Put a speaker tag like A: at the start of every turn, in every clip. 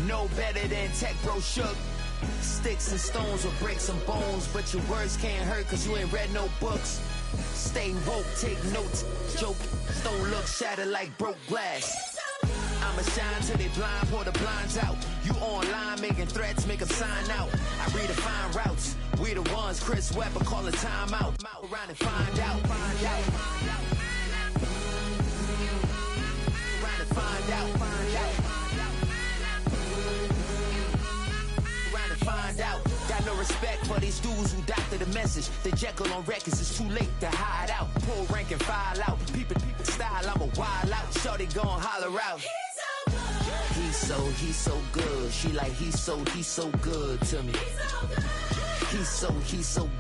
A: No better than Tech Bro Shook. Sticks and stones will break some bones, but your words can't hurt cause you ain't read no books. Stay woke, take notes, joke, don't look shattered like broke glass. I'ma shine till they blind, pour the blinds out. You online making threats, make them sign out. I redefine routes, we the ones Chris Webber call a timeout. Around and find out, find out. Around and find out, find out. Around and find out. Got no respect for these dudes who doctor the message. The Jekyll on records, it's too late to hide out. Pull rank and file out. People style, I'm a wild out. Shorty gon' holler out. He's so good. She like he's so good to me. He's so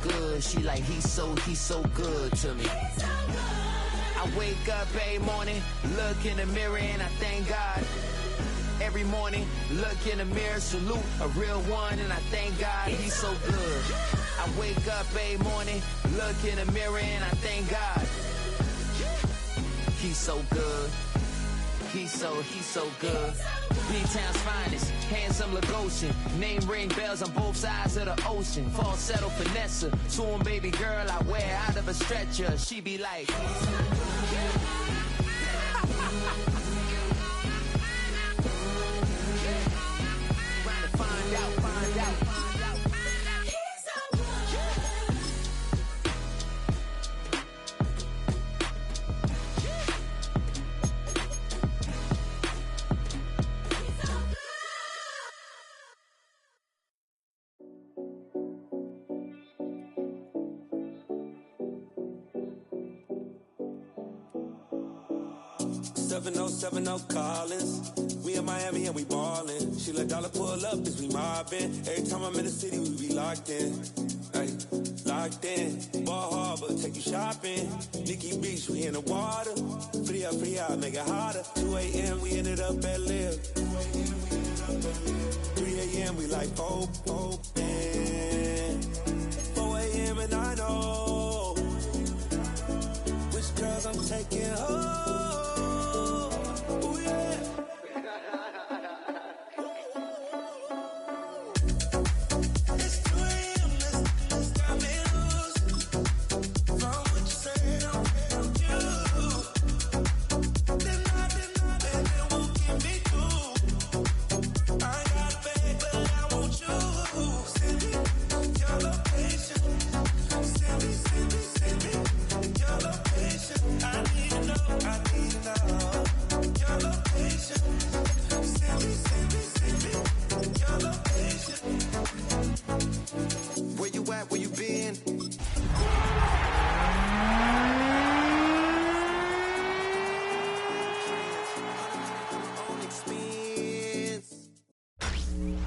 A: good. She like he's so good to me. I wake up every morning, look in the mirror and I thank God. Every morning, look in the mirror, salute a real one and I thank God he's so good. I wake up every morning, look in the mirror and I thank God. He's so good. He's so good. B-Town's finest, handsome Lagosian. Name ring bells on both sides of the ocean. Falsetto finesse, swoon baby girl I wear out of a stretcher. She be like find out, find out, find out. He's so good.
B: Collins. We in Miami and we ballin'. She let dollar pull up as we mobbin'. Every time I'm in the city, we be locked in. Ay, locked in. Ball Harbor, take you shopping. Nikki Beach, we in the water. Free up, make it hotter. 2 a.m. we ended up at Live. 3 a.m. we like open. 4 a.m. and I know which girls I'm taking home.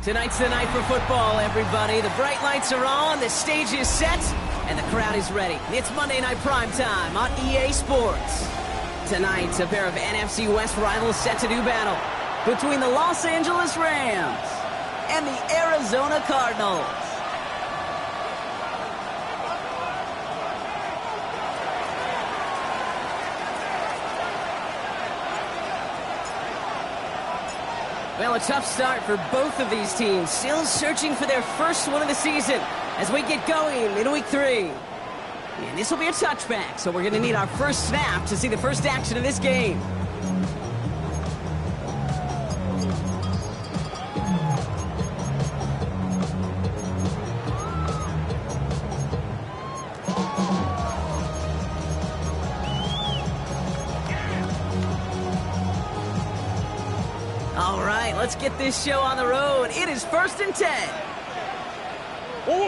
C: Tonight's the night for football, everybody. The bright lights are on, the stage is set, and the crowd is ready. It's Monday Night Primetime on EA Sports. Tonight, a pair of NFC West rivals set to do battle between the Los Angeles Rams and the Arizona Cardinals. Well, a tough start for both of these teams, still searching for their first one of the season as we get going in Week 3. And this will be a touchback, so we're going to need our first snap to see the first action of this game. All right, let's get this show on the road. It is 1st and 10. First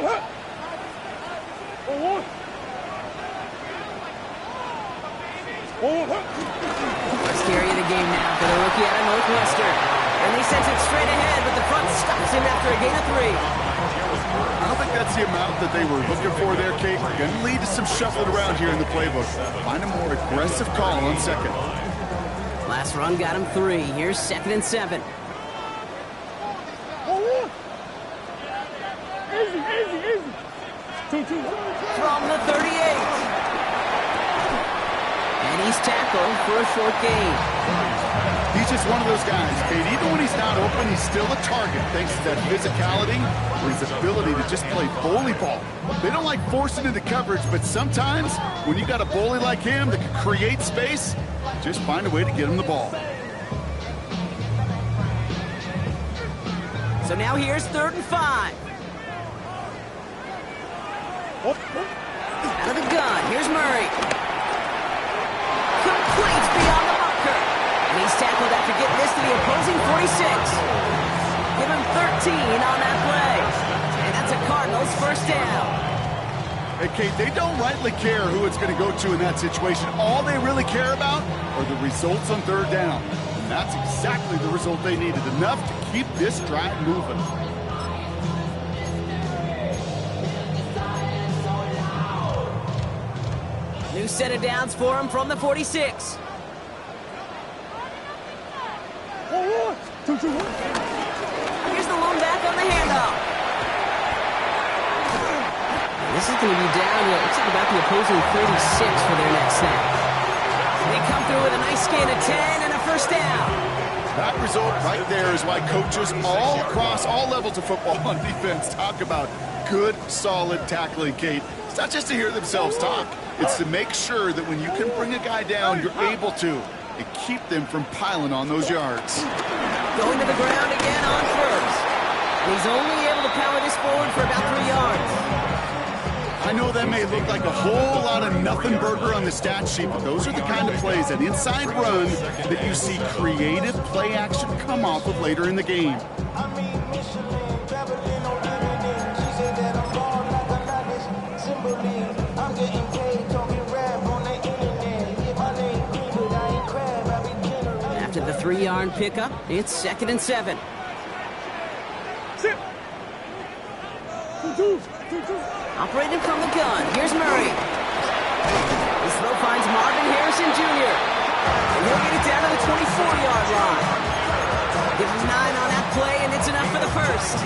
C: carry of the game now for the rookie out of Northwestern. And he sends it straight ahead, but the front stops him after a gain of 3.
D: I don't think that's the amount that they were looking for there, Kate. Going to lead to some shuffling around here in the playbook. Find a more aggressive call on second.
C: Last run got him 3. Here's 2nd and 7. From the 38. And he's tackled for a short gain.
D: He's just one of those guys, Kate. Even when he's not open, he he's still a target thanks to that physicality and his ability to just play bully ball. They don't like forcing into coverage, but sometimes when you got a bully like him that can create space, just find a way to get him the ball.
C: So now here's 3rd and 5. Out of the gun, here's Murray. Completes beyond the marker. And he's tackled after getting this to the opposing 46. Give him 13 on that play. And that's a Cardinals first down.
D: Hey, Kate, they don't rightly care who it's going to go to in that situation. All they really care about are the results on 3rd down. And that's exactly the result they needed, enough to keep this drive moving.
C: New set of downs for him from the 46. Here's the lone back on the handoff. This is going to be down to, looks like about the opposing 36 for their next snap. They come through with a nice gain of 10 and a first down.
D: That result right there is why coaches all across all levels of football on defense talk about good, solid tackling, Kate. It's not just to hear themselves talk. It's to make sure that when you can bring a guy down, you're able to, and keep them from piling on those yards.
C: Going to the ground again on first. And he's only able to power this forward for about 3 yards.
D: I know that may look like a whole lot of nothing burger on the stat sheet, but those are the kind of plays, that inside run, that you see creative play action come off of later in the game.
C: After the 3-yard pickup, it's 2nd and 7. Operating from the gun, here's Murray. This throw finds Marvin Harrison Jr. And he'll get it down to the 24-yard line. Give him 9 on that play, and it's enough for the first.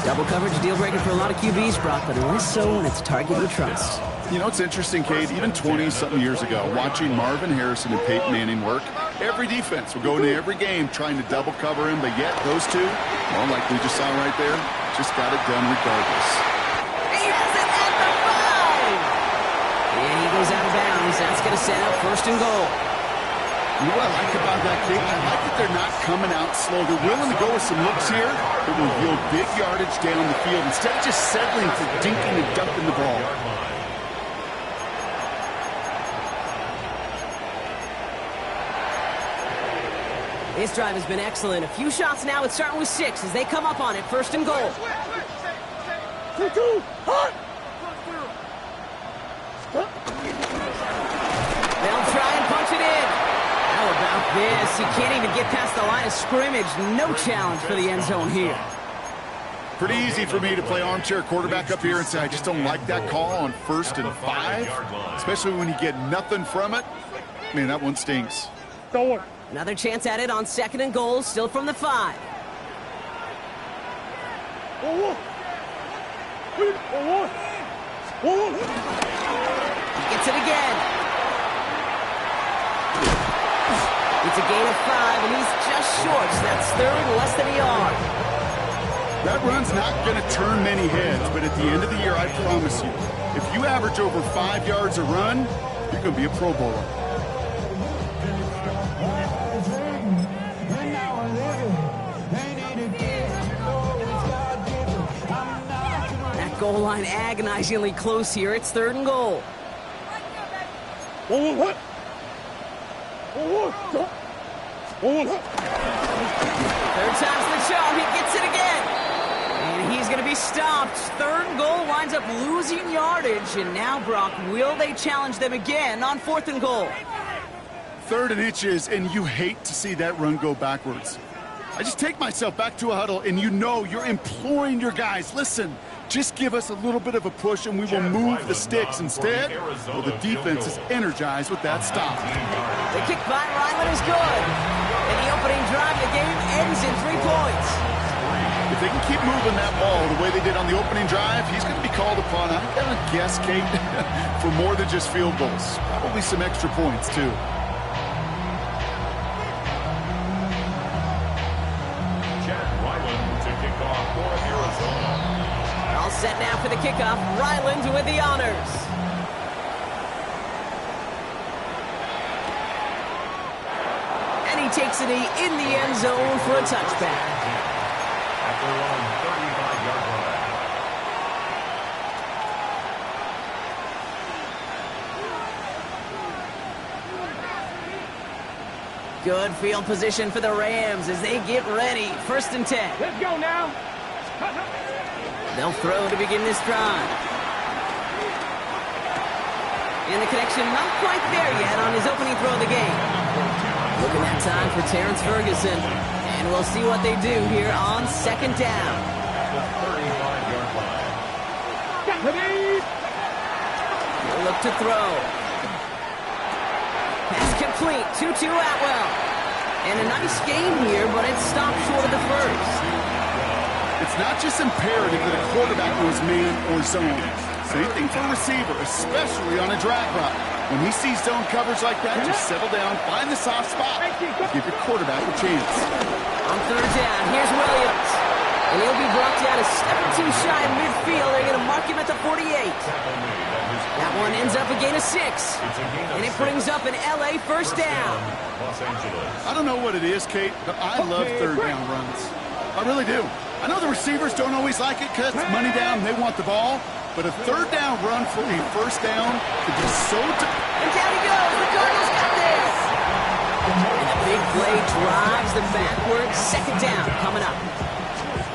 C: Double coverage, deal breaker for a lot of QBs, Brock, but less so when it's a target you trust.
D: You know, it's interesting, Kate, even 20-something years ago, watching Marvin Harrison and Peyton Manning work, every defense would go into every game trying to double cover him, but yet those two, well, like we just saw right there, just got it done regardless.
C: He has it at the 5! And he goes out of bounds. That's going to set up 1st and goal.
D: You know what I like about that, Kate? I like that they're not coming out slow. They're willing to go with some looks here that will yield big yardage down the field instead of just settling for dinking and dumping the ball.
C: This drive has been excellent. A few shots now. It's starting with 6 as they come up on it. 1st and goal. They'll try and punch it in. How about this? He can't even get past the line of scrimmage. No challenge for the end zone here.
D: Pretty easy for me to play armchair quarterback up here and say I just don't like that call on 1st and 5, especially when you get nothing from it. Man, that one stinks.
C: Another chance at it on 2nd and goal, still from the 5. He gets it again. It's a gain of 5, and he's just short, so that's 3rd, less than a yard.
D: That run's not going to turn many heads, but at the end of the year, I promise you, if you average over 5 yards a run, you're going to be a Pro Bowler.
C: That goal line agonizingly close here. It's 3rd and goal. Third time's the charm. He gets it again. And he's going to be stopped. 3rd and goal winds up losing yardage. And now, Brock, will they challenge them again on 4th and goal?
D: 3rd and inches, and you hate to see that run go backwards. I just take myself back to a huddle, and you know you're imploring your guys, listen, just give us a little bit of a push, and we will move the sticks. Instead, well, the defense is energized with that stop.
C: The kick by Ryland is good. And the opening drive of the game ends in 3 points.
D: If they can keep moving that ball the way they did on the opening drive, he's going to be called upon, I'm going to guess, Kate, for more than just field goals. Probably some extra points, too.
E: kickoff for Arizona.
C: All set now for the kickoff. Ryland with the honors. And he takes it in the end zone for a touchback.
E: At their own 35-yard line.
C: Good field position for the Rams as they get ready. 1st and 10.
F: Let's go now.
C: They'll throw to begin this drive. And the connection not quite there yet on his opening throw of the game. Looking at time for Terrence Ferguson. And we'll see what they do here on 2nd down.
E: The 35-yard line.
C: They'll look to throw. Pass complete. 2-2 Atwell. And a nice game here, but it stopped short of the first.
D: It's not just imperative that a quarterback knows man or zone. Same thing for a receiver, especially on a drag route. When he sees zone coverage like that, just settle down, find the soft spot, and give your quarterback a chance.
C: On 3rd down, here's Williams. And he'll be brought down a step or two shy of midfield. They're going to mark him at the 48. That one ends up a gain of 6. And it brings up an LA 1st down.
E: Los Angeles.
D: I don't know what it is, Kate, but I love 3rd down runs. I really do. I know the receivers don't always like it because it's money down, they want the ball. But a 3rd down run for a 1st down could be so...
C: And down he goes. The Cardinals got this. And the big play drives them backwards. 2nd down coming up.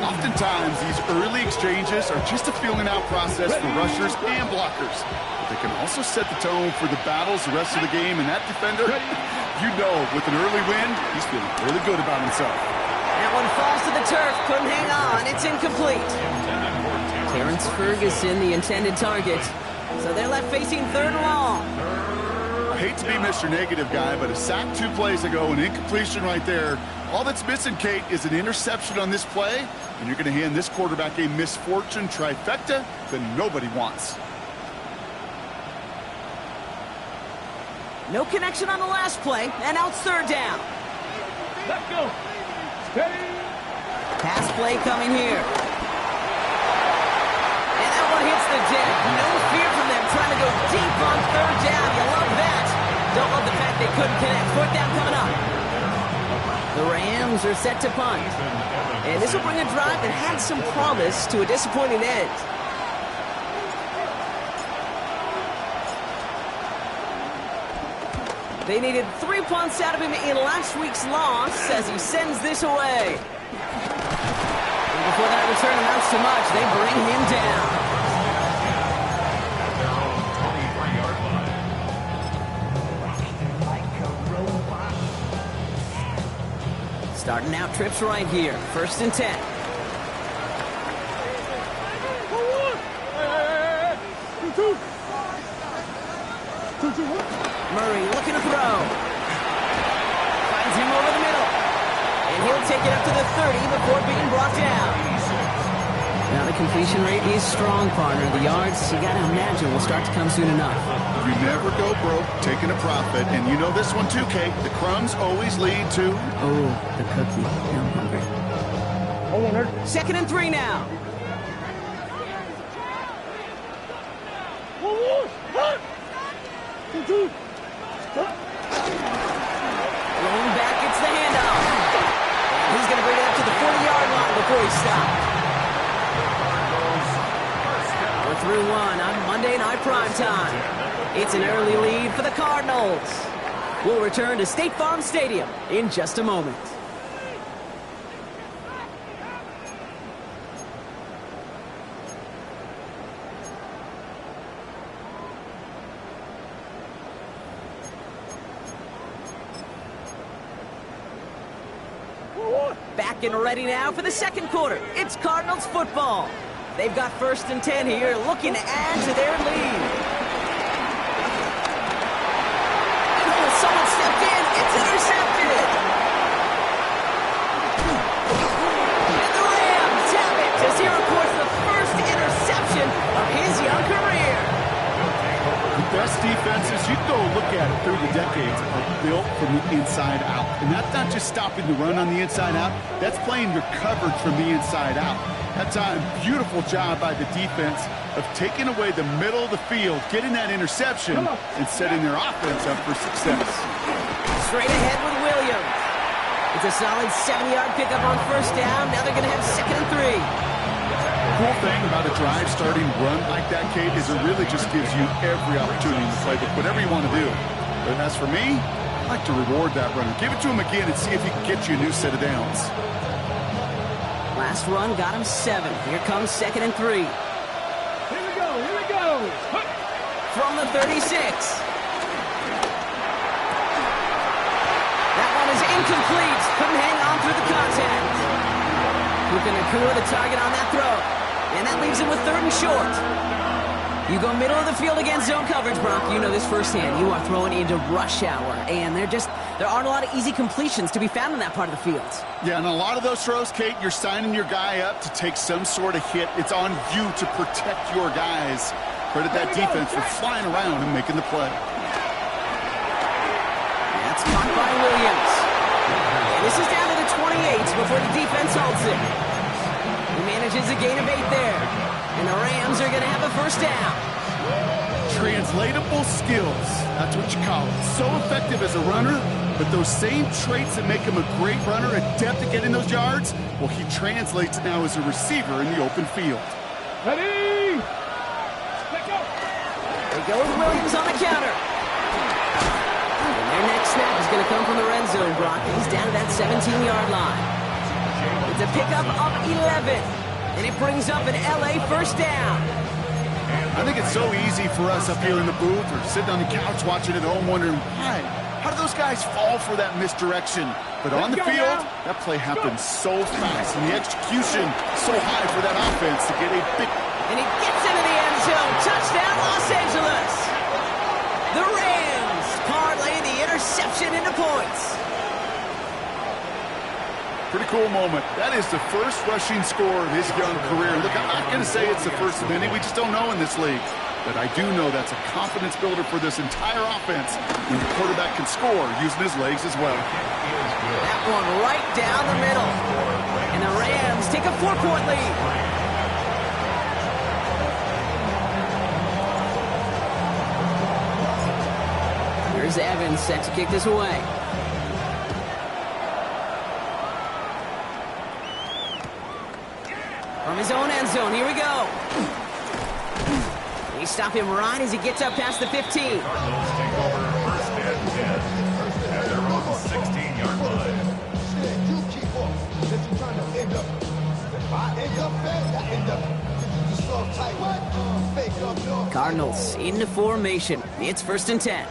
D: Oftentimes, these early exchanges are just a feeling-out process for rushers and blockers. But they can also set the tone for the battles the rest of the game. And that defender, you know, with an early win, he's feeling really good about himself.
C: That one falls to the turf. Couldn't hang on. It's incomplete. Terrence Ferguson, the intended target. So they're left facing 3rd and long.
D: I hate to be Mr. Negative guy, but a sack 2 plays ago, an incompletion right there. All that's missing, Kate, is an interception on this play, and you're going to hand this quarterback a misfortune trifecta that nobody wants.
C: No connection on the last play, and now it's 3rd down.
F: Let's go. Steady.
C: Pass play coming here. And that one hits the deck. No fear from them trying to go deep on 3rd down. You love that. Don't love the fact they couldn't connect. 4th down coming up. The Rams are set to punt. And this will bring a drive that had some promise to a disappointing end. They needed 3 punts out of him in last week's loss as he sends this away. And before that return amounts to much, they bring him down.
E: At their own 23-yard line.
C: Starting out trips right here. 1st and 10. Murray looking to throw. Finds him over the middle. And he'll take it up to the 30 before being brought down. Now the completion rate is strong, partner. The yards, you got to imagine, will start to come soon enough.
D: You never go broke taking a profit, and you know this one too, Kate. The crumbs always lead to...
C: Oh, the cookie. Now I'm hungry. 2nd and 3 now. Rolling back, gets the handoff. He's going to bring it up to the 40-yard line before he stopped. We're through 1 on Monday Night Primetime. It's an early lead for the Cardinals. We'll return to State Farm Stadium in just a moment. Back and ready now for the 2nd quarter. It's Cardinals football. They've got 1st and 10 here, looking to add to their lead. Oh, someone stepped in. It's intercepted. And the Rams have it as he records the first interception of his young career.
D: The best defenses, you can go look at it through the decades, are built from the inside out. And that's not just stopping the run on the inside out. That's playing your coverage from the inside out. That time, beautiful job by the defense of taking away the middle of the field, getting that interception, and setting their offense up for success.
C: Straight ahead with Williams. It's a solid 7-yard pickup on first down. Now they're going to have 2nd and 3.
D: The cool thing about a drive starting run like that, Kate, is it really just gives you every opportunity to play whatever you want to do. But as for me, I like to reward that runner. Give it to him again and see if he can get you a new set of downs.
C: Last run got him 7. Here comes 2nd and 3.
F: Here we go. Here we go.
C: From the 36. That one is incomplete. Couldn't hang on through the contact. Puka Nacua the target on that throw. And that leaves him with 3rd and short. You go middle of the field against zone coverage, Brock. You know this firsthand. You are throwing into rush hour. And there aren't a lot of easy completions to be found in that part of the field.
D: Yeah, and a lot of those throws, Kate, you're signing your guy up to take some sort of hit. It's on you to protect your guys. Credit that defense for flying around and making the play.
C: That's caught by Williams. And this is down to the 28 before the defense holds it. He manages a gain of 8 there. And the Rams are going to have a first down.
D: Translatable skills. That's what you call it. So effective as a runner, but those same traits that make him a great runner, adept at getting those yards, well, he translates now as a receiver in the open field.
F: Ready? Let go.
C: They go with Williams on the counter. And their next snap is going to come from the red zone, Brock. He's down to that 17-yard line. It's a pickup of 11. And it brings up an LA first down.
D: I think it's so easy for us up here in the booth or sitting on the couch watching at home wondering, why? How do those guys fall for that misdirection? But on the field, that play happens so fast, and the execution so high for that offense to get a big...
C: And he gets into the end zone. Touchdown, Los Angeles. The Rams parlay the interception into points.
D: Pretty cool moment. That is the first rushing score of his young career. Look, I'm not going to say it's the first of many. We just don't know in this league. But I do know that's a confidence builder for this entire offense when the quarterback can score using his legs as well.
C: That one right down the middle. And the Rams take a 4-point lead. Here's Evans set to kick this away. From his own end zone, here we go. We stop him right as he gets up past the 15.
E: Cardinals take over 1st and 10 at their own 16-yard line.
G: You keep up. If you're trying to end up, if I end up fast, I end up just so tight. What? Fake up, no.
C: Cardinals into formation. It's 1st and 10.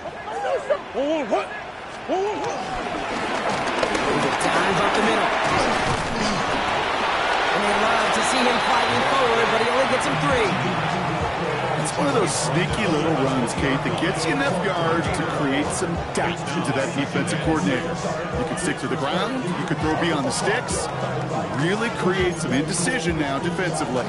F: What?
C: Dive up the middle. And they love to see him fighting forward, but he only gets him 3.
D: It's one of those sneaky little runs, Kate, that gets you enough yards to create some doubt into that defensive coordinator. You can stick to the ground, you can throw beyond the sticks, really create some indecision now defensively.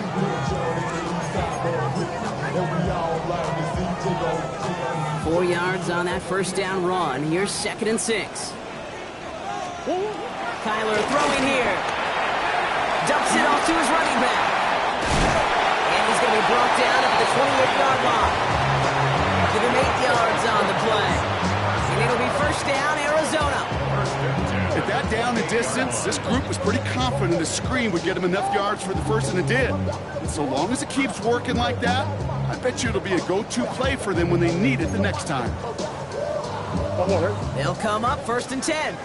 C: 4 yards on that first down run. Here's 2nd and 6. Kyler throwing here. Dumps it off to his running back. And he's going to be brought down at the 28-yard line. Give him 8 yards on the play. And it'll be first down, Arizona.
D: At that down and distance, this group was pretty confident the screen would get him enough yards for the first, and it did. And so long as it keeps working like that, I bet you it'll be a go-to play for them when they need it the next time.
C: They'll come up 1st and 10.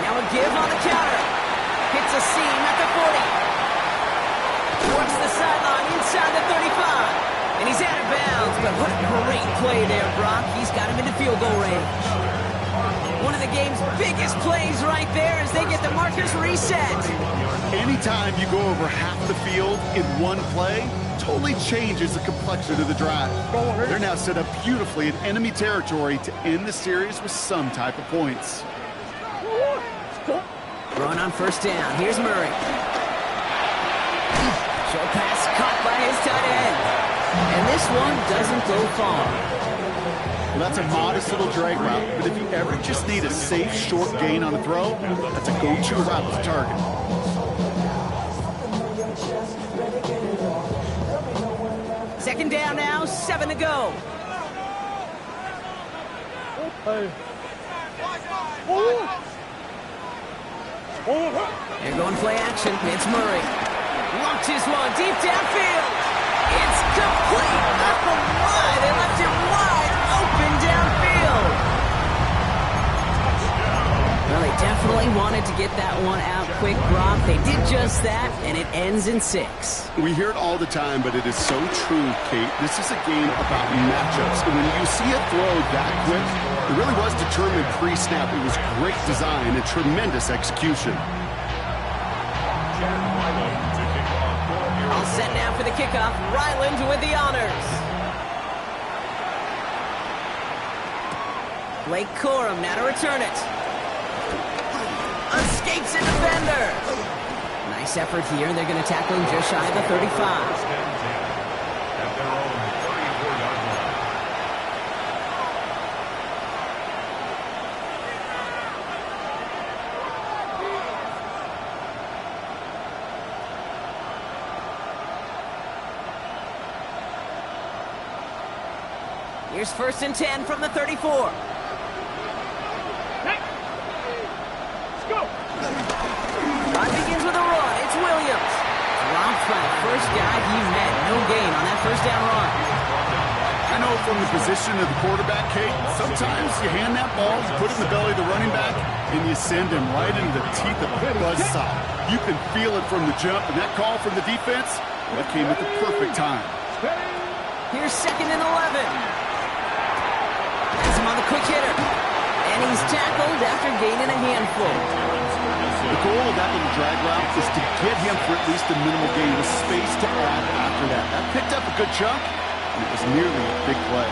C: Now a give on the counter. Hits a seam at the 40. Works the sideline inside the 35. And he's out of bounds, but what a great play there, Brock. He's got him into field goal range. One of the game's biggest plays right there as they get the markers reset.
D: Anytime you go over half the field in one play, totally changes the complexion of the drive. They're now set up beautifully in enemy territory to end the series with some type of points.
C: Run on first down. Here's Murray. Short pass caught by his tight end. And this one doesn't go far.
D: Well, that's a modest little drag route, but if you ever just need a safe, short gain on a throw, that's a go-to route to target.
C: Second down now, 7 to go. They're going play action. It's Murray. Launches one deep downfield. It's complete. Up the line. They left him wide open downfield. Well, they definitely wanted to get that one out quick, Brock. They did just that, and it ends in 6.
D: We hear it all the time, but it is so true, Kate. This is a game about matchups. And when you see a throw that quick, it really was determined pre-snap. It was great design and tremendous execution.
C: All set now for the kickoff. Ryland with the honors. Blake Corum now to return it. Escapes a defender. Nice effort here. They're going to tackle him just shy of the 35. Here's 1st and 10 from the 34. Drive begins with a run. It's Williams. Dropped by the first guy he met. No gain on that first down run.
D: I know from the position of the quarterback, Kate, sometimes you hand that ball, you put it in the belly of the running back, and you send him right into the teeth of a buzzsaw. You can feel it from the jump, and that call from the defense, that came at the perfect time.
C: Here's 2nd and 11. Has him on the quick hitter. And he's tackled after gaining a handful.
D: The goal of that little drag route is to get him for at least a minimal gain with space to add after that. That picked up a good chunk, and it was nearly a big play.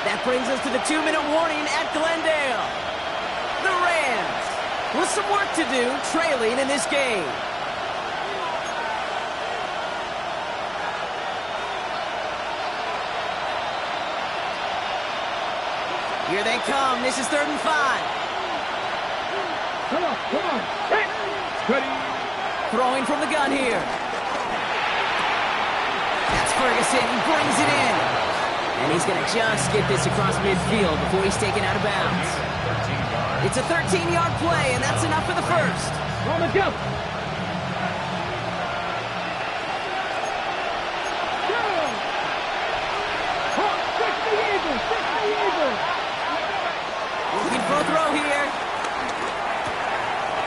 C: That brings us to the 2-minute warning at Glendale. The Rams with some work to do, trailing in this game. Here they come. This is 3rd and 5.
F: Come on. Hey. Ready.
C: Throwing from the gun here. That's Ferguson. He brings it in. And he's going to just get this across midfield before he's taken out of bounds. It's a 13-yard play, and that's enough for the first.
F: On the jump.
C: Looking for a throw here.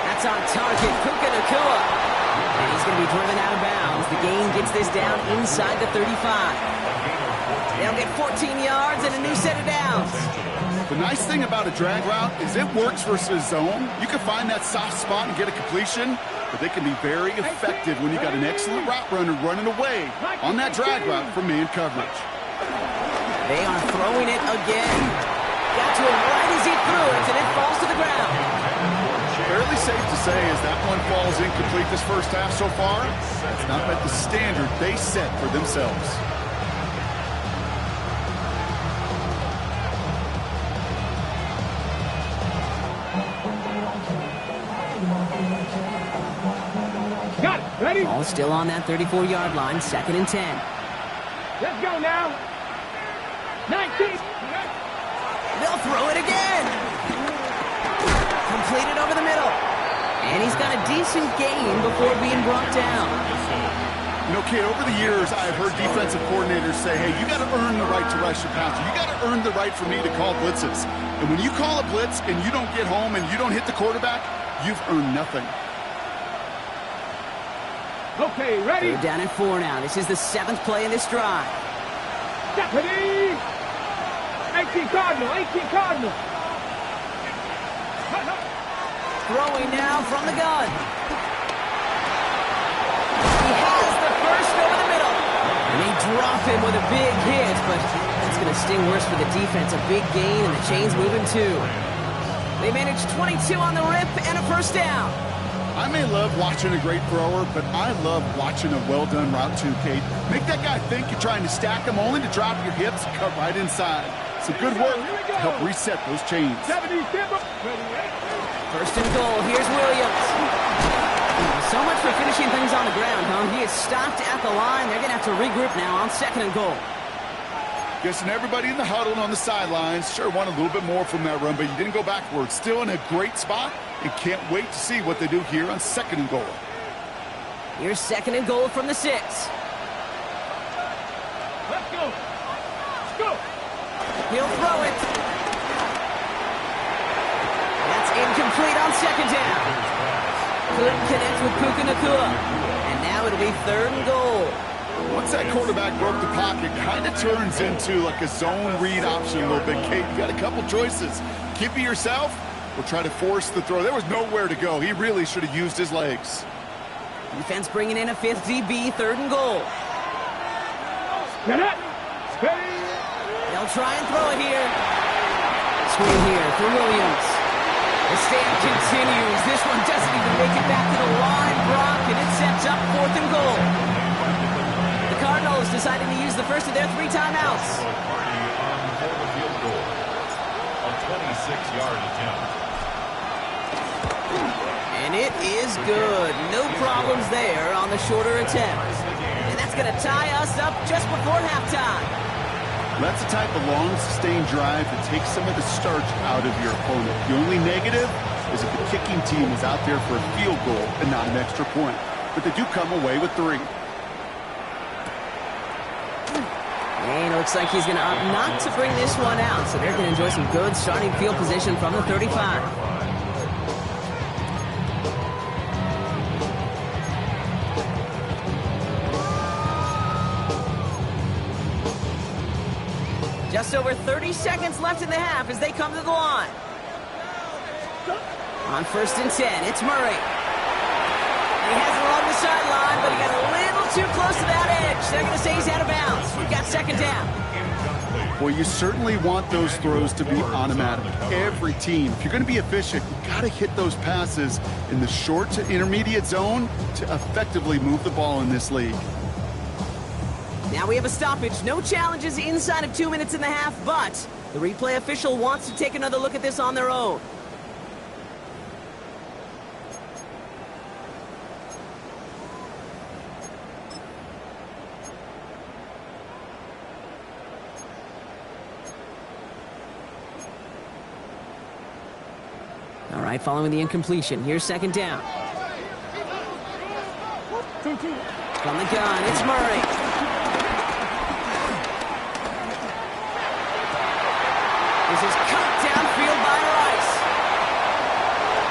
C: That's on target. Puka Nacua. And he's going to be driven out of bounds. The gain gets this down inside the 35. They'll get 14 yards and a new set of downs.
D: The nice thing about a drag route is it works versus zone. You can find that soft spot and get a completion, but they can be very effective when you got an excellent route runner running away on that drag route from man coverage.
C: They are throwing it again. Got to him right as he threw it, and it falls to the ground.
D: Fairly safe to say as that one falls incomplete this first half so far, it's not met the standard they set for themselves.
F: Got it. Ready?
C: Ball still on that 34-yard line, 2nd and 10.
F: Let's go now. 19.
C: They'll throw it again. Completed over the middle. And he's got a decent gain before being brought down.
D: You know, Kate, over the years, I've heard defensive coordinators say, hey, you got to earn the right to rush your passer. You got to earn the right for me to call blitzes. And when you call a blitz and you don't get home and you don't hit the quarterback, you've earned nothing.
F: Okay, ready?
C: They're down at 4 now. This is the 7th play in this drive.
F: Deputy! 18 Cardinal.
C: Throwing now from the gun. He has the first over the middle. And they drop him with a big hit, but it's going to sting worse for the defense. A big gain, and the chain's moving too. They managed 22 on the rip and a first down.
D: I may love watching a great thrower, but I love watching a well-done route too, Kate. Make that guy think you're trying to stack him only to drop your hips and cut right inside. Some good work to help reset those chains.
F: 70,
C: First and goal, here's Williams. So much for finishing things on the ground, huh? He is stopped at the line. They're going to have to regroup now on second and goal.
D: Guessing everybody in the huddle and on the sidelines sure want a little bit more from that run, but you didn't go backwards. Still in a great spot, and can't wait to see what they do here on second and goal.
C: Here's second and goal from the 6.
F: Let's go. Let's go.
C: He'll throw it. That's incomplete on second down. Couldn't connect with Puka Nacua. And now it'll be third and goal.
D: Once that quarterback broke the pocket, kind of turns into like a zone read option a little bit, Kate. You got a couple choices. Keep it yourself or try to force the throw. There was nowhere to go. He really should have used his legs.
C: Defense bringing in a 5th DB, third and goal.
F: Get it. Steady.
C: They'll try and throw it here. Screen here for Williams. The stand continues. This one doesn't even make it back to the line, Brock, and it sets up 4th and goal. The Cardinals deciding to use the first of their 3 timeouts.
E: Party on for the field goal. A 26-yard attempt.
C: And it is good. No problems there on the shorter attempt. And that's going to tie us up just before halftime.
D: That's the type of long, sustained drive that takes some of the starch out of your opponent. The only negative is if the kicking team is out there for a field goal and not an extra point. But they do come away with 3.
C: And it looks like he's going to opt not to bring this one out. So they're going to enjoy some good starting field position from the 35. Just over 30 seconds left in the half as they come to the line. On first and 10, it's Murray. He has it along the sideline, but he got a little too close to that edge. They're going to say he's out of bounds. We've got second down.
D: Well, you certainly want those throws to be automatic. Every team, if you're going to be efficient, you've got to hit those passes in the short to intermediate zone to effectively move the ball in this league.
C: Now we have a stoppage. No challenges inside of 2 minutes and a half, but the replay official wants to take another look at this on their own. All right, following the incompletion, here's second down. From the gun, it's Murray. This is cut downfield by Rice.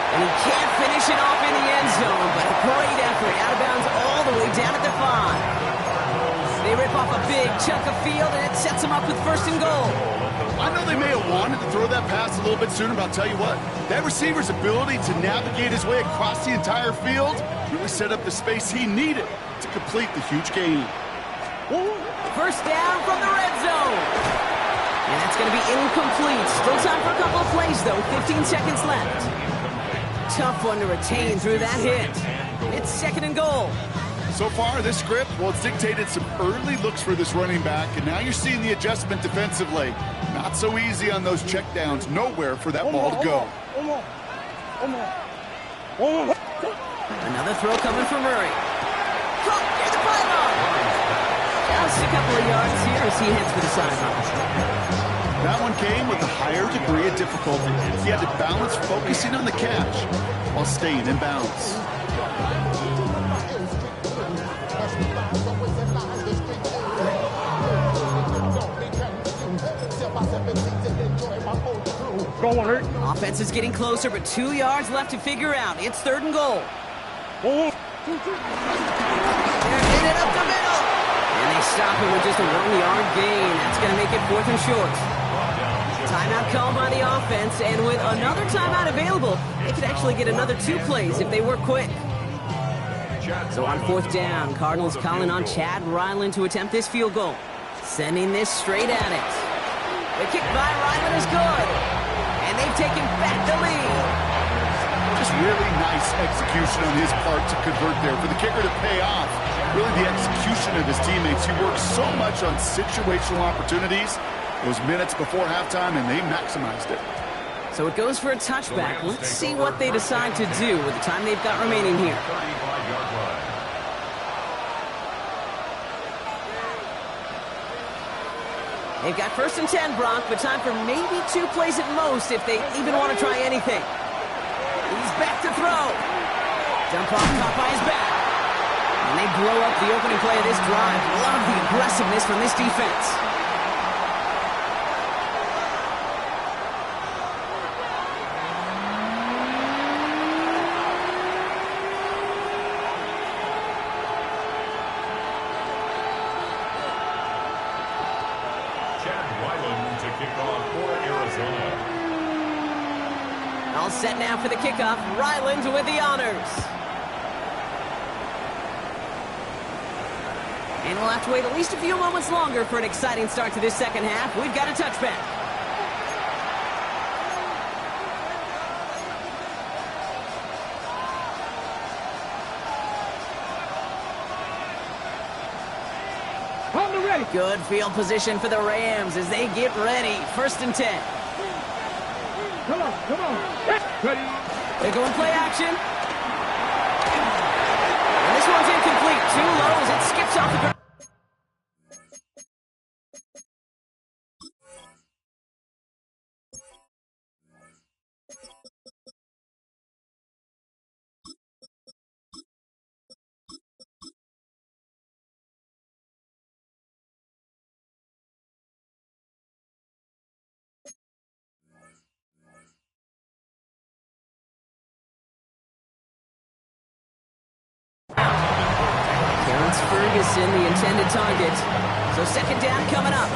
C: And he can't finish it off in the end zone, but a great effort out of bounds all the way down at the 5. They rip off a big chunk of field, and it sets them up with first and goal.
D: I know they may have wanted to throw that pass a little bit sooner, but I'll tell you what, that receiver's ability to navigate his way across the entire field really set up the space he needed to complete the huge gain.
C: First down from the red zone. And that's going to be incomplete. Still time for a couple of plays, though. 15 seconds left. Tough one to retain through that hit. It's second and goal.
D: So far, this script, well, it's dictated some early looks for this running back, and now you're seeing the adjustment defensively. Not so easy on those checkdowns. Nowhere for that ball to go.
C: Another throw coming from Murray. Caught near the pylon. Just a couple of yards here as he heads for the sideline.
D: That one came with a higher degree of difficulty. He had to balance focusing on the catch while staying in bounds.
C: Offense is getting closer, but 2 yards left to figure out. It's third and goal. They're in it up the middle. And they stop it with just a 1-yard gain. That's going to make it fourth and short. Timeout called by the offense, and with another timeout available, they could actually get another 2 plays if they work quick. So on fourth down, Cardinals calling on Chad Ryland to attempt this field goal. Sending this straight at it. The kick by Ryland is good. And they've taken back the lead.
D: Just really nice execution on his part to convert there. For the kicker to pay off, really the execution of his teammates. He works so much on situational opportunities those minutes before halftime, and they maximized it.
C: So it goes for a touchback. Let's see what they decide to do with the time they've got remaining here. They've got 1st and 10, Brock, but time for maybe 2 plays at most if they even want to try anything. He's back to throw. Jump off, caught by his back. And they blow up the opening play of this drive. Love the aggressiveness from this defense. All set now for the kickoff. Ryland with the honors. And we'll have to wait at least a few moments longer for an exciting start to this second half. We've got a touchback.
F: On the ready.
C: Good field position for the Rams as they get ready. 1st and 10.
F: Come on, come on. Ready.
C: They're going play action. And this one's incomplete. Too low as it skips off the ground. Ferguson, the intended target. So 2nd down coming up.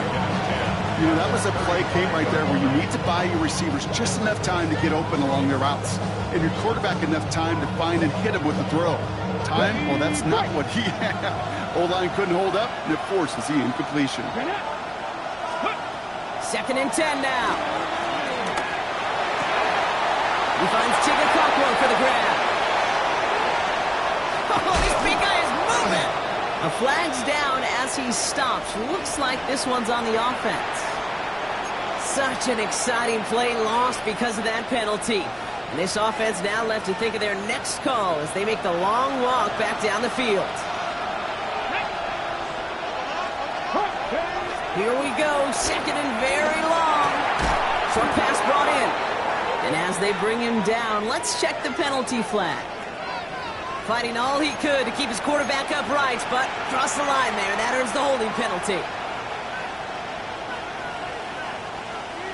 D: You know, that was a play, Kate, right there where you need to buy your receivers just enough time to get open along their routes. And your quarterback enough time to find and hit him with the throw. Time? Well, that's not what he had. O-line couldn't hold up, and it forces the incompletion.
C: 2nd and 10 now. He finds Tigger Cockrell for the grab. Oh, this big guy is moving. A flag's down as he stops. Looks like this one's on the offense. Such an exciting play lost because of that penalty. And this offense now left to think of their next call as they make the long walk back down the field. Here we go, 2nd and very long. Short pass brought in. And as they bring him down, let's check the penalty flag. Fighting all he could to keep his quarterback upright, but crossed the line there. That earns the holding penalty.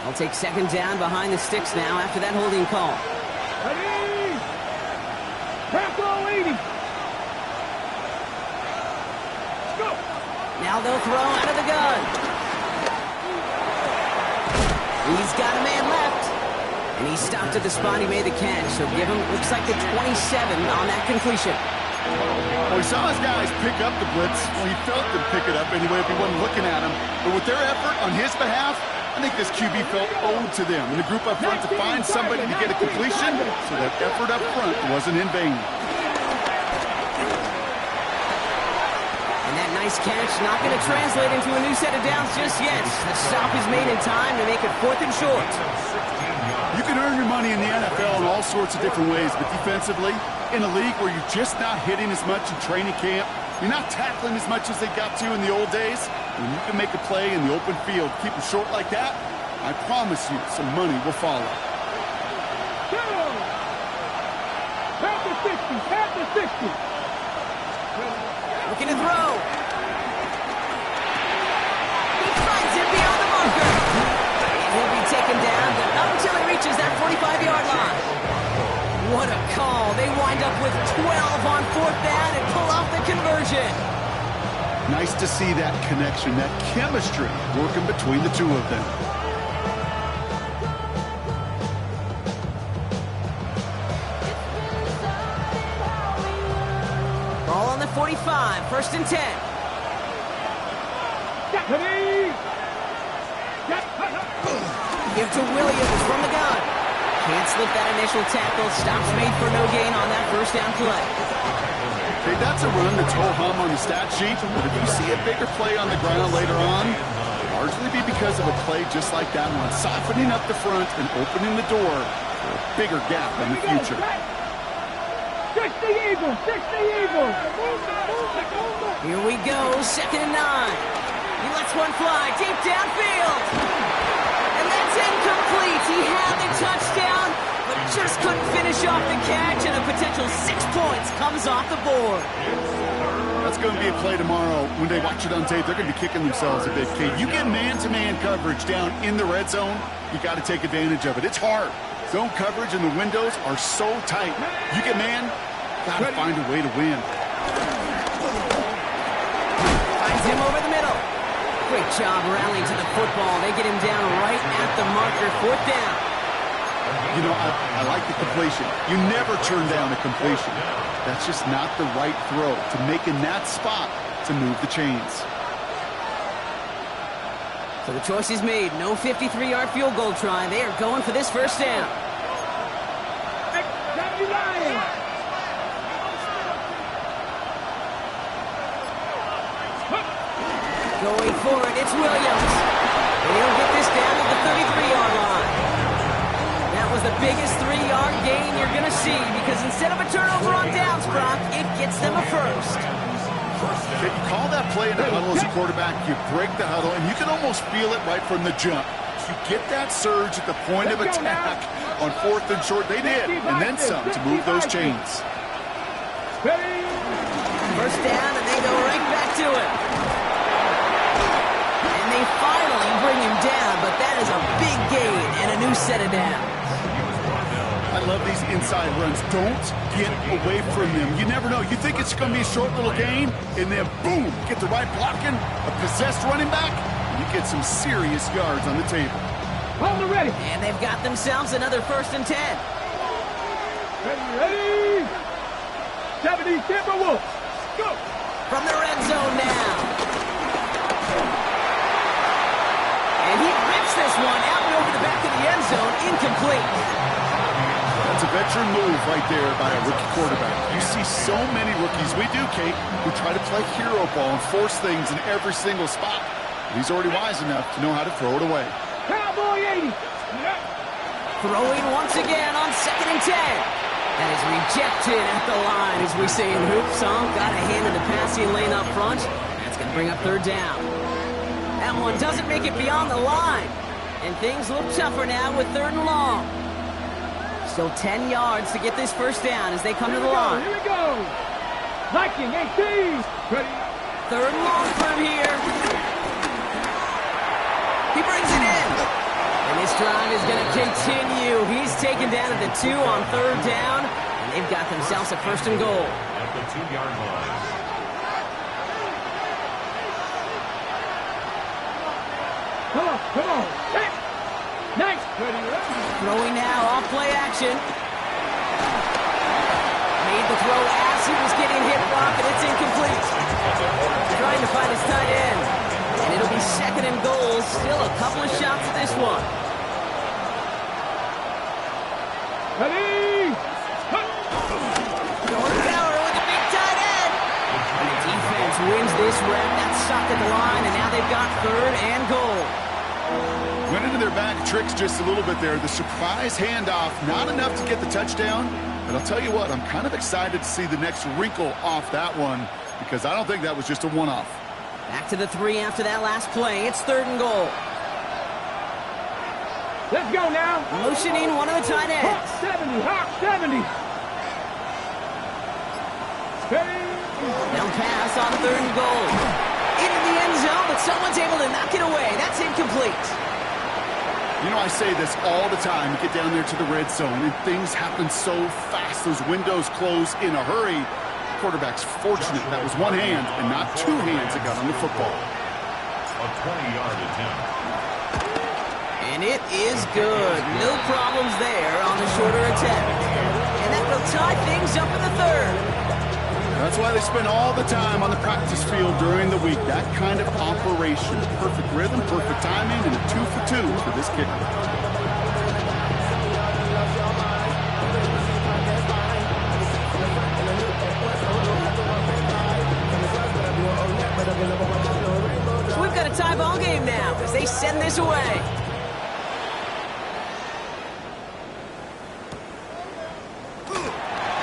C: I'll take 2nd down behind the sticks now after that holding call.
F: Ready. Pass all 80. Let's go.
C: Now they'll throw out of the gun. He's got a man left. And he stopped at the spot he made the catch, so give him, looks like the 27 on that completion.
D: Well, he saw his guys pick up the blitz. Well, he felt them pick it up anyway if he wasn't looking at him. But with their effort on his behalf, I think this QB felt owed to them. And the group up front to find somebody to get a completion, so that effort up front wasn't in vain.
C: And that nice catch not going to translate into a new set of downs just yet. The stop is made in time to make it 4th and short.
D: You can earn your money in the NFL in all sorts of different ways, but defensively, in a league where you're just not hitting as much in training camp, you're not tackling as much as they got to in the old days, when you can make a play in the open field, keep it short like that, I promise you some money will follow.
F: At the 60, at the 60.
C: Looking to throw. He finds it beyond the marker. He'll be taken down, but not until he reaches that 45-yard line. What a call. They wind up with 12 on 4th down and pull off the conversion.
D: Nice to see that connection, that chemistry working between the two of them.
C: Ball on the 45, 1st and 10. Give to Williams from the gun. Can't slip that initial tackle. Stops made for no gain on that first down play.
D: Okay, that's a run that's ho-hum on the stat sheet, but if you see a bigger play on the ground later on, largely be because of a play just like that one, softening up the front and opening the door for a bigger gap in the future.
F: 60 Eagles, 60 Eagles.
C: Here we go, 2nd and 9. He lets one fly deep downfield. And that's incomplete. He had the touchdown, but just couldn't finish off the catch, and a potential 6 points comes off the board.
D: That's going to be a play tomorrow. When they watch it on tape, they're going to be kicking themselves a bit, Kate. You get man-to-man coverage down in the red zone, you got to take advantage of it. It's hard. Zone coverage and the windows are so tight. You get man, got to find a way to win.
C: Finds him over the middle. Great job rallying to the football. They get him down right at the marker, 4th down.
D: You know, I like the completion. You never turn down a completion. That's just not the right throw to make in that spot to move the chains.
C: So the choice is made. No 53-yard field goal try. They are going for this first down. Going for it, it's Williams. And he'll get this down at the 33-yard line. That was the biggest 3-yard gain you're going to see, because instead of a turnover on downs, Brock, it gets them a first.
D: If you call that play in the huddle as a quarterback, you break the huddle, and you can almost feel it right from the jump. You get that surge at the point of attack on 4th and short. They did, and then some to move those chains.
C: First down, and they go right back to it. And they finally bring him down, but that is a big gain and a new set of downs.
D: I love these inside runs. Don't get away from them. You never know. You think it's going to be a short little gain, and then boom, get the right blocking, a possessed running back, and you get some serious yards on the table.
F: Hold it ready.
C: And they've got themselves another 1st and 10.
F: Ready. 70 Timberwolves. Go.
C: From the red zone now. And he rips this one out and over the back of the end zone, incomplete.
D: That's a veteran move right there by a rookie quarterback. You see so many rookies, we do, Kate, who try to play hero ball and force things in every single spot. He's already wise enough to know how to throw it away.
F: Cowboy 80.
C: Throwing once again on 2nd and 10. That is rejected at the line, as we say in hoops. Got a hand in the passing lane up front. That's going to bring up 3rd down. That one doesn't make it beyond the line. And things look tougher now with 3rd and long. Still 10 yards to get this first down as they come to the line.
F: Here we go. Viking 18. Ready.
C: 3rd and long for him here. He brings it in. And this drive is going to continue. He's taken down at the 2 on 3rd down. And they've got themselves a 1st and goal.
E: At the 2-yard line.
F: Come on. Hey. Nice. Ready.
C: Throwing now off play action. Made the throw as he was getting hit, Brock, and it's incomplete. Trying to find his tight end. And it'll be 2nd and goal. Still a couple of shots at this one.
F: Ready.
C: Going power with a big tight end. And the defense wins this rep. That's stopped at the line, and now they've got 3rd and goal.
D: Went into their back tricks just a little bit there. The surprise handoff, not enough to get the touchdown. But I'll tell you what, I'm kind of excited to see the next wrinkle off that one, because I don't think that was just a one-off.
C: Back to the 3 after that last play. It's 3rd and goal.
F: Let's go now.
C: Motioning one of the tight ends.
F: Hawk 70. Ready.
C: Now pass on 3rd and goal. Into the end zone, but someone's able to knock it away. That's incomplete.
D: You know, I say this all the time. You get down there to the red zone, and things happen so fast. Those windows close in a hurry. Quarterback's fortunate that was one hand and not 2 hands that got on the football.
E: A 20-yard attempt.
C: And it is good. No problems there on the shorter attempt. And that will tie things up in the 3rd.
D: That's why they spend all the time on the practice field during the week. That kind of operation. Perfect rhythm, perfect timing, and a 2 for 2 for this kicker.
C: a tie ball game now as they send this away.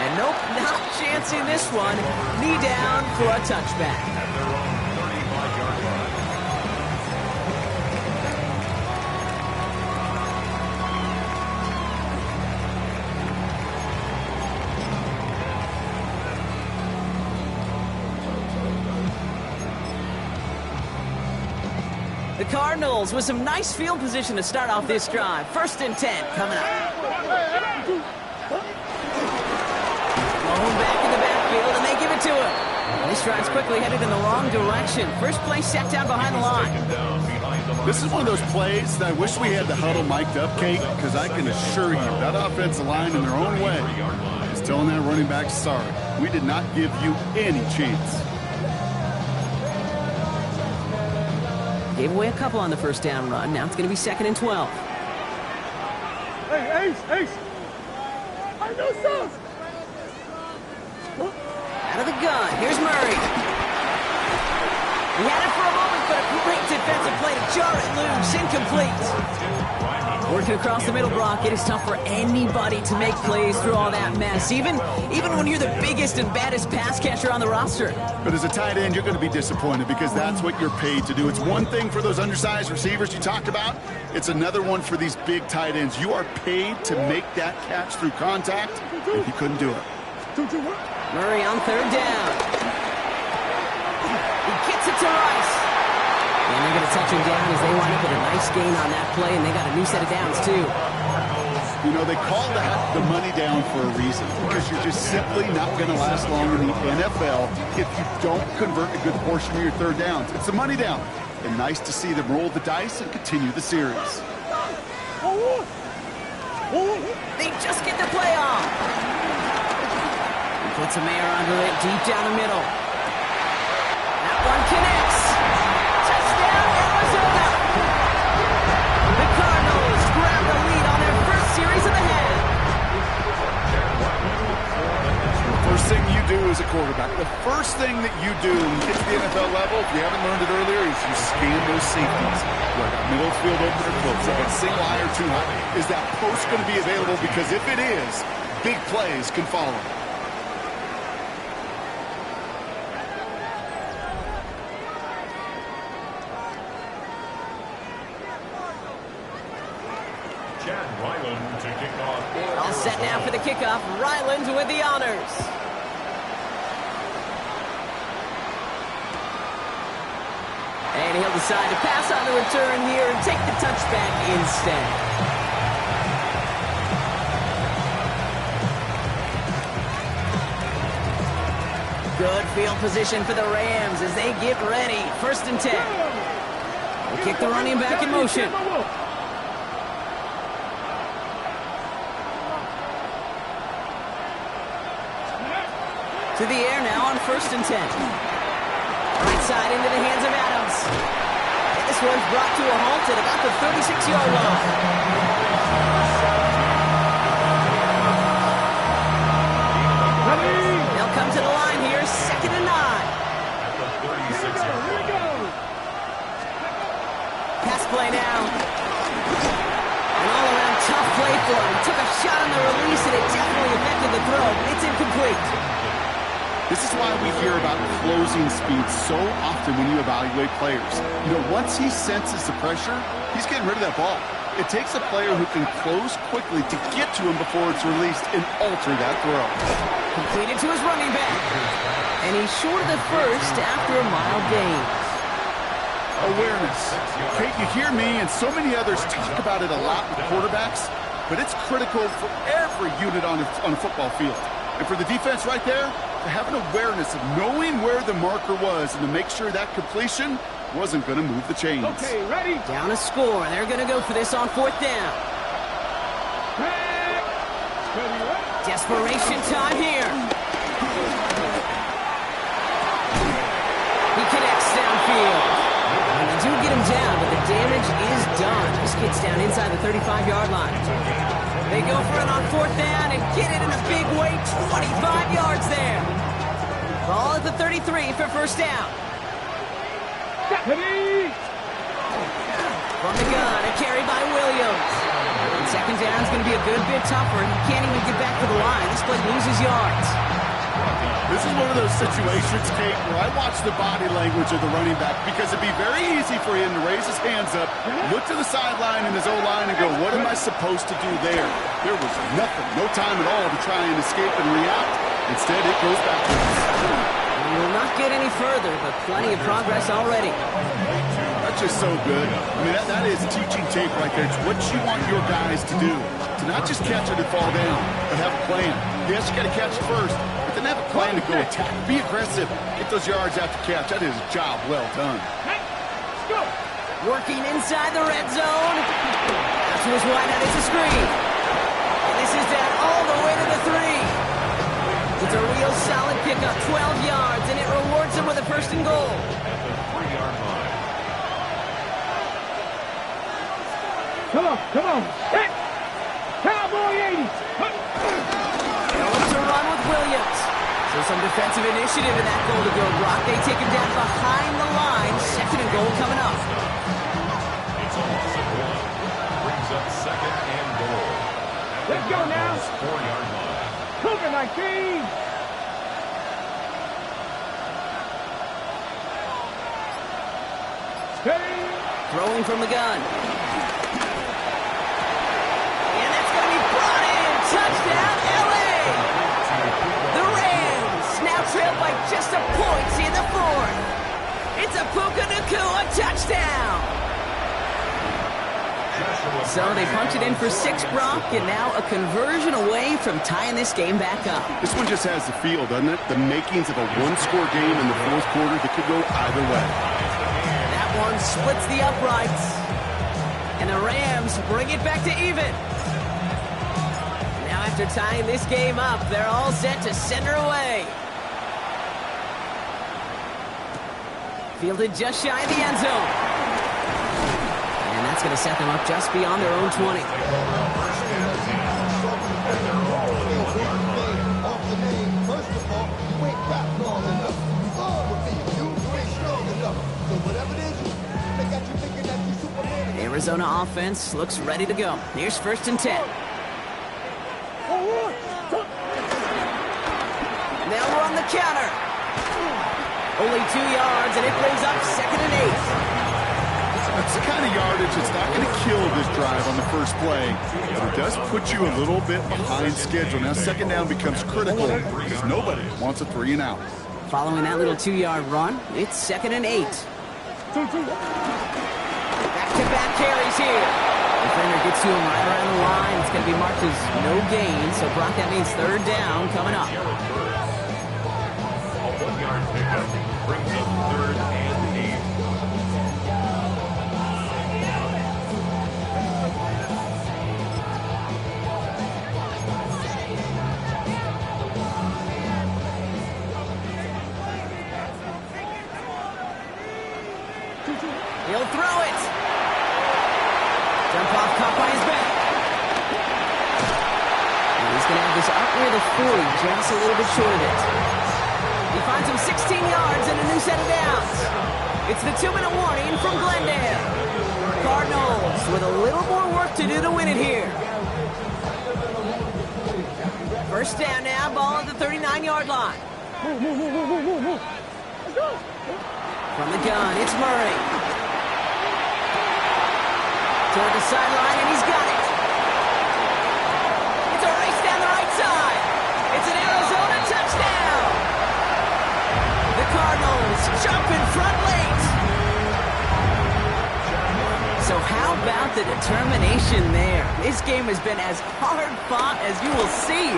C: And nope, not chancing this one. Knee down for a touchback.
E: At their own 35-yard line.
C: The Cardinals with some nice field position to start off this drive. 1st and 10 coming up. Thrown back in the backfield, and they give it to him. And this drive's quickly headed in the wrong direction. First play set down behind the line.
D: This is one of those plays that I wish we had the huddle mic'd up, Kate, because I can assure you that offensive line in their own way is telling that running back, sorry, we did not give you any chance.
C: Gave away a couple on the first down run. Now it's going to be 2nd and 12.
F: Hey, Ace! I know sauce!
C: Out of the gun. Here's Murray. He had it for a moment, but a great defensive play to jar it loose. Incomplete. Working across the middle, Brock, it is tough for anybody to make plays through all that mess, even when you're the biggest and baddest pass catcher on the roster.
D: But as a tight end, you're going to be disappointed because that's what you're paid to do. It's one thing for those undersized receivers you talked about. It's another one for these big tight ends. You are paid to make that catch through contact, and he couldn't do it.
C: Murray on 3rd down. He gets it to Rice. And they're going to touch him down as they wind up with a nice gain on that play, and they got a new set of downs, too.
D: You know, they call that the money down for a reason, because you're just simply not going to last long in the NFL if you don't convert a good portion of your 3rd downs. It's the money down. And nice to see them roll the dice and continue the series.
C: They just get the play off. He puts a Mayer under it deep down the middle. That one connects. Touchdown, Arizona. The Cardinals grab the lead on their first series of the half.
D: The first thing you do as a quarterback, the first thing that you do when you get to the NFL level, if you haven't learned it earlier, is you scan those safeties. Like middle field open or close, like a single high or too high. Is that post going to be available? Because if it is, big plays can follow.
E: Chad Ryland to kick off.
C: All set now for the kickoff. Ryland with the honors. And he'll decide to pass on the return here and take the touchback instead. Good field position for the Rams as they get ready. 1st and 10. They kick the running back in motion. To the air now on 1st and 10. Right side into the hands of Adams. And this one's brought to a halt at about the 36-yard line. They'll come to the line here, 2nd and 9.
E: At the 36-yard line.
C: Pass play now. An all-around tough play for him. Took a shot on the release, and it definitely affected the throw. It's incomplete.
D: This is why we hear about closing speed so often when you evaluate players. You know, once he senses the pressure, he's getting rid of that ball. It takes a player who can close quickly to get to him before it's released and alter that throw.
C: Completed to his running back. And he's short of the first after a mild gain.
D: Awareness. Kate, you hear me and so many others talk about it a lot with quarterbacks, but it's critical for every unit on a football field. And for the defense right there, to have an awareness of knowing where the marker was and to make sure that completion wasn't going to move the chains.
F: Okay, ready?
C: Down a score. They're going to go for this on 4th down. Desperation time here. He connects downfield. And they do get him down, but the damage is done. This gets down inside the 35-yard line. They go for it on 4th down and get it in a big way, 25 yards there. Ball at the 33 for 1st down. From the gun, a carry by Williams. And second down is going to be a good bit tougher. He can't even get back to the line. This play loses yards.
D: This is one of those situations, Kate, where I watch the body language of the running back because it'd be very easy for him to raise his hands up, look to the sideline in his O-line and go, what am I supposed to do there? There was nothing, no time at all to try and escape and react. Instead, it goes back to us.
C: We will not get any further, but plenty of progress already.
D: That's just so good. I mean, that is teaching tape right there. It's what you want your guys to do. To not just catch it and fall down, but have a plan. Yes, you got to catch it first, but then have a plan to go attack. Be aggressive. Get those yards after catch. That is a job well done.
C: Working inside the red zone. That's who's wide out. It's a screen. And this is down all the way to the 3. It's a real solid pickup, 12 yards, and it rewards him with a first and goal.
E: At the 3-yard line.
F: Come on. Hey! Cowboy 80.
C: They'll look to run with Williams. So some defensive initiative in that goal to go block. They take him down behind the line. Second and goal coming up.
E: It's a loss of 1. Brings up second and goal.
F: Let's go now.
E: 4-yard line.
F: Cougar 19. Steady.
C: Throwing from the gun. And that's going to be brought in. Touchdown, LA! The Rams now trail by just a point in the 4th. It's a Puka Nacua touchdown. So they punch it in for 6, Brock, and now a conversion away from tying this game back up.
D: This one just has the feel, doesn't it? The makings of a one-score game in the 4th quarter that could go either way.
C: That one splits the uprights. And the Rams bring it back to even. Now after tying this game up, they're all set to send her away. Fielded just shy of the end zone. And that's going to set them up just beyond their own 20. Arizona offense looks ready to go. Here's 1st and 10. Now we're on the counter. Only 2 yards, and it brings up 2nd and 8.
D: That's the kind of yardage that's not going to kill this drive on the first play, but it does put you a little bit behind schedule. Now 2nd down becomes critical because nobody wants a 3 and out.
C: Following that little 2-yard run, it's 2nd and 8. Back-to-back carries here. Defender gets to him right around the line. It's going to be marked as no gain, so Brock, that means 3rd down coming up.
E: A 1-yard pickup brings up 3rd and 8.
C: He'll throw it. Jump off, caught by his back. And he's going to have this up near the 40, just a little bit short of it. He finds him 16 yards and a new set of downs. It's the 2-minute warning from Glendale. Cardinals with a little more work to do to win it here. First down now, ball at the 39-yard line. From the gun, it's Murray. Toward the sideline, and he's got it. It's a race down the right side. It's an Arizona touchdown. The Cardinals jump in front late. So how about the determination there? This game has been as hard fought as you will see.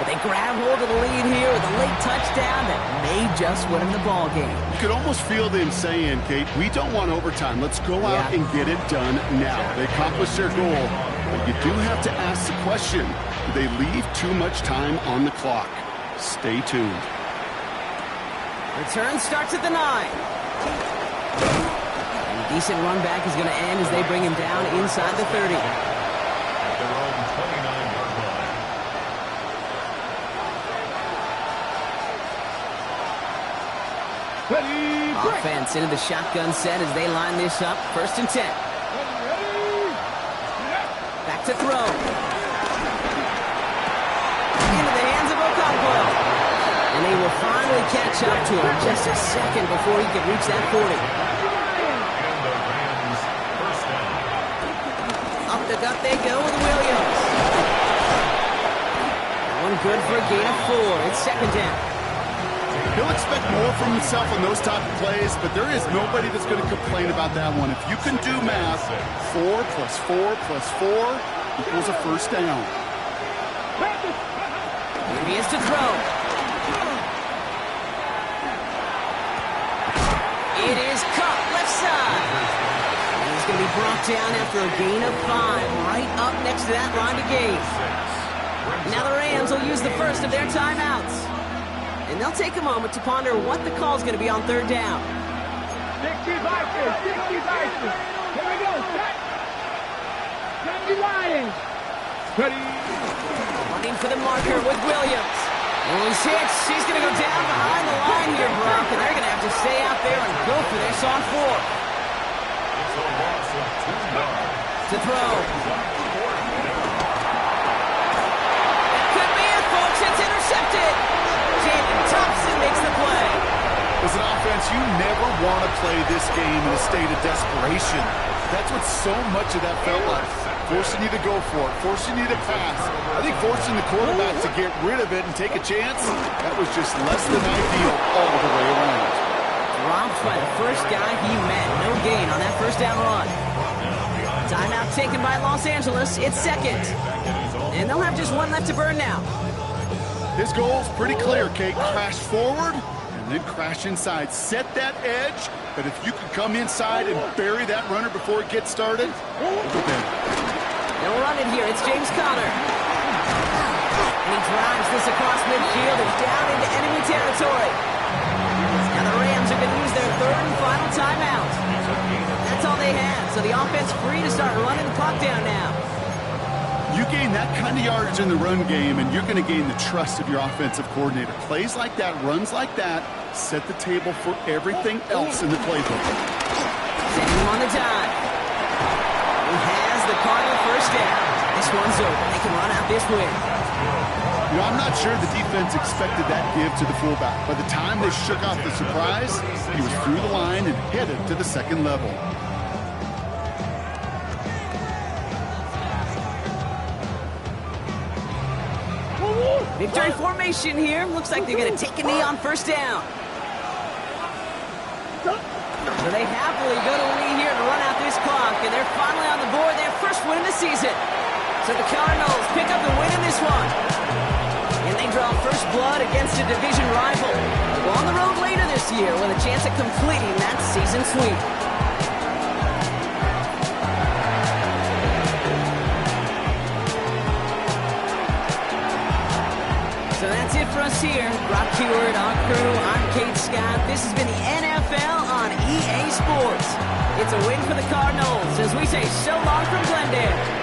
C: But they grab hold of the lead here with a late touchdown that may just win them the ball game.
D: You could almost feel them saying, Kate, we don't want overtime. Let's go out and get it done now. They accomplished their goal, but you do have to ask the question, do they leave too much time on the clock? Stay tuned.
C: Return starts at the 9. And a decent run back is going to end as they bring him down inside the 30.
E: At their own 29-yard line.
C: Offense into the shotgun set as they line this up. 1st and 10. to throw. Into the hands of Okonkwo. And they will finally catch up to him just a second before he can reach that 40. Up the gut they go with Williams. One good for a gain of 4. It's second down.
D: He'll expect more from himself on those type of plays, but there is nobody that's going to complain about that one. If you can do math, 4 plus 4 plus 4 equals a first down.
C: Here he is to throw. It is cut left side. And he's going to be brought down after a gain of 5, right up next to that line to gain. Now the Rams will use the first of their timeouts. And they'll take a moment to ponder what the call is going to be on third down.
F: 60 Vikings, 60 Vikings. Here we go, set. 70 Lions. Ready.
C: Running for the marker with Williams. And he's hit. She's going to go down behind the line here, Brock. And they're going to have to stay out there and go for this on 4.
E: It's a loss of 2 yards.
C: To throw. Could be it, folks. It's intercepted. Jalen Thompson makes the play.
D: As an offense, you never want to play this game in a state of desperation. That's what so much of that felt like. Forcing you to go for it, forcing you to pass. I think forcing the quarterback to get rid of it and take a chance, that was just less than ideal all the way around.
C: Dropped by the first guy he met. No gain on that first down run. Timeout taken by Los Angeles. It's second. And they'll have just one left to burn now.
D: His goal's pretty clear, Kate. Crash forward and then crash inside. Set that edge, but if you can come inside and bury that runner before it gets started,
C: they'll run it here. It's James Conner. And he drives this across midfield and down into enemy territory. Now the Rams are going to use their third and final timeout. That's all they have. So the offense free to start running the clock down now.
D: You gain that kind of yardage in the run game, and you're going to gain the trust of your offensive coordinator. Plays like that, runs like that, set the table for everything else in the playbook.
C: Sending him on the dive. He has the Cardinal first down. This one's over. They can run out this win.
D: You know, I'm not sure the defense expected that give to the fullback. By the time they shook off the surprise, he was through the line and headed to the second level.
C: Victory formation here. Looks like they're going to take a knee on first down. So they happily go to a knee here to run out this clock, and they're finally on the board. Their first win of the season. So the Cardinals pick up the win in this one. And they draw first blood against a division rival. They'll go on the road later this year with a chance at completing that season sweep. So that's it for us here. Brock Huard, our crew, I'm Kate Scott. This has been the NFL on EA Sports. It's a win for the Cardinals as we say so long from Glendale.